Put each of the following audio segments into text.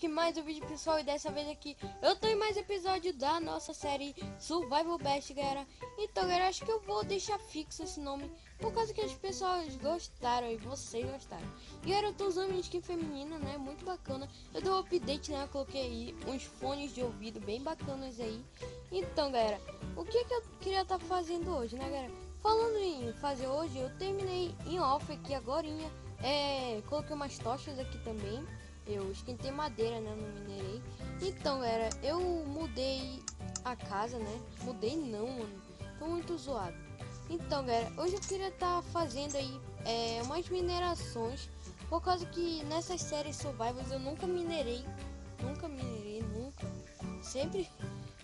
aqui mais um vídeo, pessoal, e dessa vez aqui eu tô em mais episódio da nossa série Survival Best, galera. Então, galera, acho que eu vou deixar fixo esse nome por causa que as pessoas gostaram e vocês gostaram. E galera, eu tô usando uma skin feminina, né, muito bacana. Eu dei um update, né, eu coloquei aí uns fones de ouvido bem bacanas aí. Então, galera, o que eu queria estar fazendo hoje, né, galera? Falando em fazer hoje, eu terminei em off aqui agorinha. Coloquei umas tochas aqui também. Eu esquentei madeira, né? Não minerei. Então, galera, eu mudei a casa, né? Mudei não, mano. Tô muito zoado. Então, galera, hoje eu queria estar fazendo aí umas minerações. Por causa que nessas séries survivals eu nunca minerei. Nunca. Sempre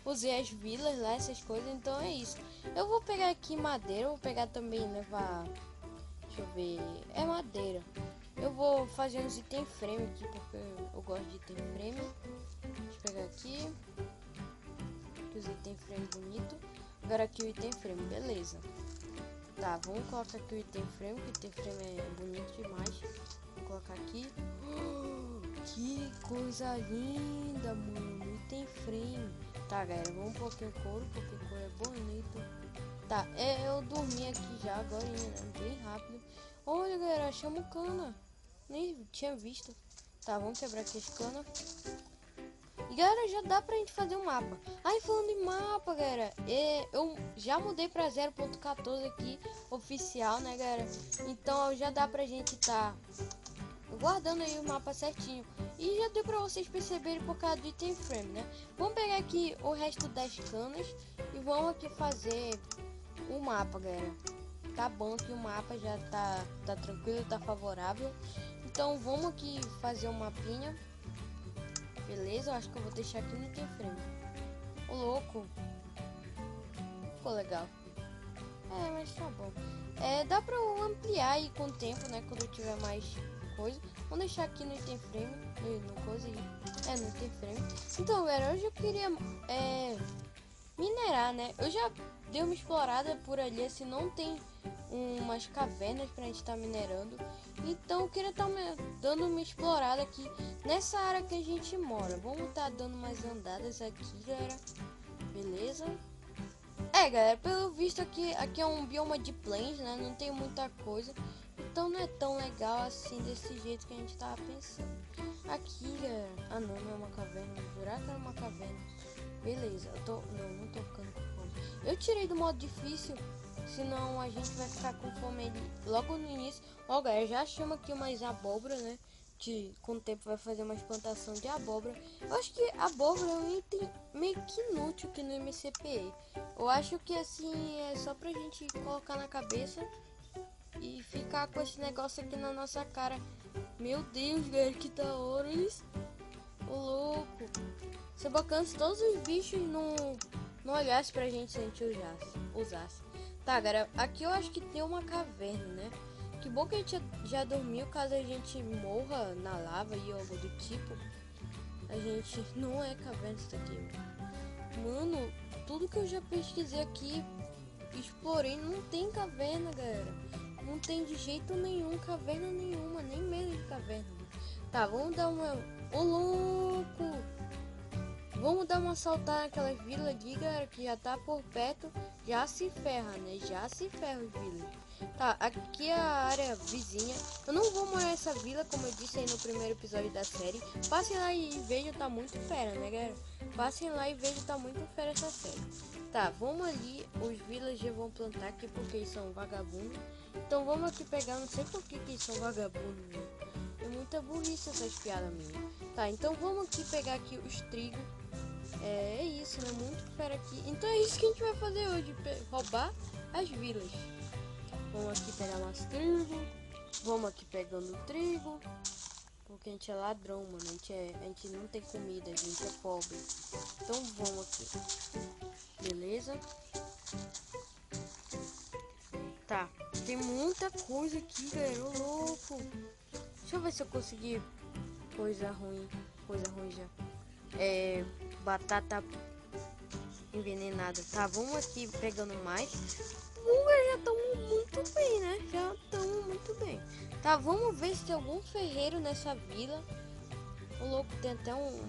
usei as vilas lá, essas coisas. Então é isso. Eu vou pegar aqui madeira. Vou pegar também, levar... Deixa eu ver... É madeira. Eu vou fazer uns item frame aqui, porque eu gosto de item frame. Deixa eu pegar aqui. Os item frame bonito. Agora aqui o item frame, beleza. Tá, vamos colocar aqui o item frame, que o item frame é bonito demais. Vou colocar aqui. Que coisa linda, mano. Item frame. Tá, galera, vamos pôr aqui o couro, porque o couro é bonito. Tá, eu dormi aqui já agora, né? Bem rápido. Olha, galera, achamos cana. Nem tinha visto. Tá, vamos quebrar aqui as canas. E galera, já dá pra gente fazer um mapa. Aí falando em mapa, galera, eu já mudei pra 0.14 aqui, oficial, né, galera? Então já dá pra gente tá guardando aí o mapa certinho. E já deu pra vocês perceberem por causa do item frame, né? Vamos pegar aqui o resto das canas e vamos aqui fazer o mapa, galera. Tá bom que o mapa já tá tranquilo, tá favorável. Então vamos aqui fazer um mapinha. Beleza, eu acho que eu vou deixar aqui no item frame. Ô louco. Ficou legal. Mas tá bom. Dá pra eu ampliar aí com o tempo, né? Quando eu tiver mais coisa. Vamos deixar aqui no item frame. No coisa aí. No item frame. Então, galera, hoje eu queria minerar, né? Eu já dei uma explorada por ali, assim, não tem umas cavernas pra gente estar minerando. Então eu queria estar dando uma explorada aqui nessa área que a gente mora. Vamos estar dando umas andadas aqui, galera. Beleza? Galera, pelo visto aqui é um bioma de plains, né? Não tem muita coisa. Então não é tão legal assim desse jeito que a gente tava pensando. Aqui, galera. Ah, não é uma caverna. Vou jurar que era uma caverna. Beleza, não tô ficando com fome. Eu tirei do modo difícil, senão a gente vai ficar com fome logo no início. Ó, galera, já chama aqui umas abóbora, né? Que com o tempo vai fazer uma plantação de abóbora. Eu acho que abóbora é um item meio que inútil aqui no MCPE. Eu acho que assim é só pra gente colocar na cabeça e ficar com esse negócio aqui na nossa cara. Meu Deus, galera, que da hora isso. Ô louco. Seria bacana se todos os bichos não olhassem pra gente se a gente usasse. Tá, galera, aqui eu acho que tem uma caverna, né? Que bom que a gente já dormiu, caso a gente morra na lava e algo do tipo. A gente... Não é caverna isso daqui. Mano, tudo que eu já pesquisei aqui, explorei, não tem caverna, galera. Não tem de jeito nenhum caverna nenhuma, nem medo de caverna. Tá, vamos dar uma... Ô, louco! Vamos dar uma saltada naquelas vilas ali, galera, que já tá por perto. Já se ferra, né? Já se ferra os vilas. Tá, aqui é a área vizinha. Eu não vou morar nessa vila, como eu disse aí no primeiro episódio da série. Passem lá e vejam, tá muito fera, né, galera? Passem lá e vejam, tá muito fera essa série. Tá, vamos ali. Os villagers vão plantar aqui porque eles são vagabundos. Então vamos aqui pegar, não sei por que eles são vagabundos, né? É muita burrice essas piadas minhas. Tá, então vamos aqui pegar aqui os trigos. É isso, né? Muito fera aqui. Então é isso que a gente vai fazer hoje. Roubar as vilas. Vamos aqui pegar umas trigo. Vamos aqui pegando trigo. Porque a gente é ladrão, mano. A gente não tem comida, a gente é pobre. Então vamos aqui. Beleza? Tá. Tem muita coisa aqui, galera. Ô, louco. Deixa eu ver se eu consegui coisa ruim. Coisa ruim já. Batata envenenada. Tá, vamos aqui pegando mais. Já estamos muito bem, né? Já estamos muito bem. Tá, vamos ver se tem algum ferreiro nessa vila. O louco, tem até um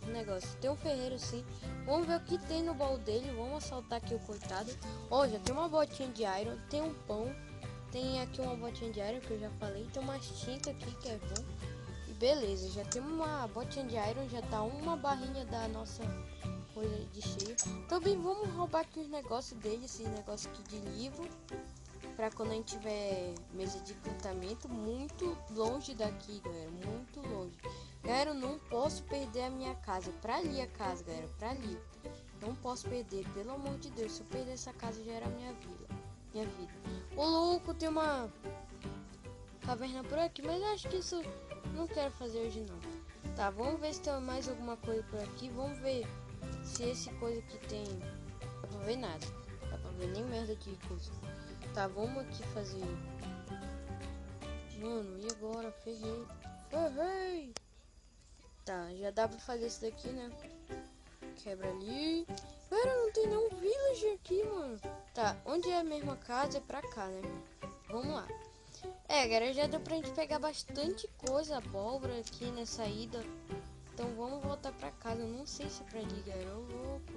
negócio. Tem um ferreiro sim. Vamos ver o que tem no baú dele. Vamos assaltar aqui o coitado. Ó, já tem uma botinha de iron. Tem um pão. Tem aqui uma botinha de iron que eu já falei. Tem uma tinta aqui que é bom. E beleza, já tem uma botinha de iron. Já tá uma barrinha da nossa coisa de cheio. Também vamos roubar aqui os negócios dele. Esse negócio aqui de livro. Pra quando a gente tiver mesa de encantamento. Muito longe daqui, galera. Muito longe. Galera, eu não posso perder a minha casa. Pra ali a casa, galera. Pra ali. Não posso perder. Pelo amor de Deus. Se eu perder essa casa, já era minha vida. Ô, louco, tem uma caverna por aqui. Mas acho que isso não quero fazer hoje, não. Tá, vamos ver se tem mais alguma coisa por aqui. Vamos ver se esse coisa aqui tem... Não dá pra ver nada. Não dá pra ver nem merda de coisa. Tá, vamos aqui fazer... Mano, e agora? Ferrei. Ferrei! Tá, já dá pra fazer isso daqui, né? Quebra ali. Cara, não tem nenhum village aqui, mano. Tá, onde é a mesma casa é pra cá, né? Vamos lá. Galera, já deu pra gente pegar bastante coisa, abóbora aqui nessa ida. Então vamos voltar pra casa. Eu não sei se é pra ali, galera. Ô, louco.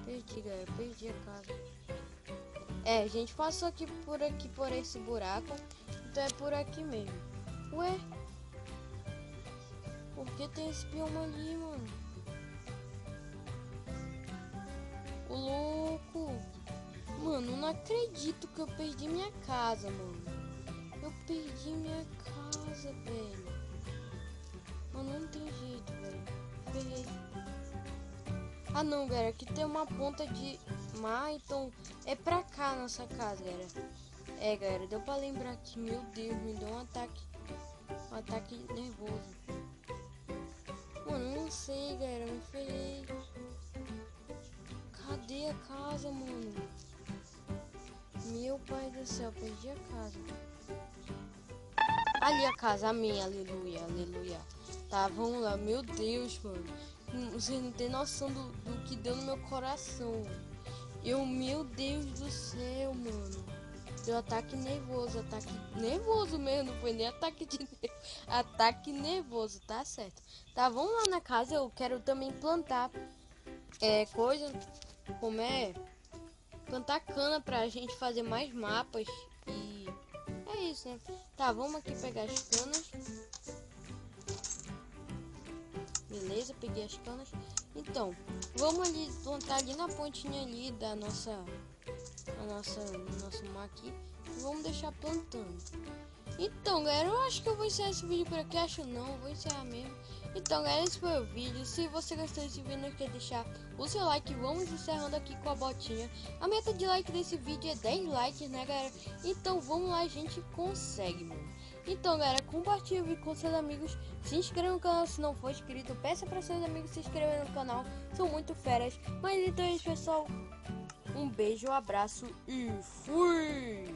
Perdi, galera. Perdi a casa. A gente passou aqui por esse buraco. Então é por aqui mesmo. Ué? Por que tem esse bioma ali, mano? Ô, louco. Mano, não acredito que eu perdi minha casa, mano. Eu perdi minha casa, velho. Mano, não tem jeito, velho. Ferrei. Ah, não, galera. Aqui tem uma ponta de mar, então é pra cá nossa casa, galera. Galera, deu pra lembrar que, meu Deus, me deu um ataque nervoso. Mano, não sei, galera, me ferrei. Cadê a casa, mano? Meu pai do céu, perdi a casa. Ali a casa, amém, aleluia, aleluia. Tá, vamos lá, meu Deus, mano. Vocês não tem noção do que deu no meu coração. Meu Deus do céu, mano. Deu ataque nervoso mesmo, não foi nem ataque de nervo. Ataque nervoso, tá certo. Tá, vamos lá na casa, eu quero também plantar coisa, como plantar cana pra gente fazer mais mapas e é isso, né? Tá, vamos aqui pegar as canas. Beleza, peguei as canas. Então, vamos ali plantar ali na pontinha ali da nosso mar aqui. E vamos deixar plantando. Então, galera, eu acho que eu vou encerrar esse vídeo por aqui. Acho não, vou encerrar mesmo. Então, galera, esse foi o vídeo. Se você gostou desse vídeo, não esqueça de deixar o seu like. Vamos encerrando aqui com a botinha. A meta de like desse vídeo é 10 likes, né, galera? Então, vamos lá, a gente consegue, mano. Então, galera, compartilhe o vídeo com seus amigos. Se inscreva no canal se não for inscrito. Peça para seus amigos se inscreverem no canal. São muito feras. Mas então é isso, pessoal. Um beijo, um abraço e fui!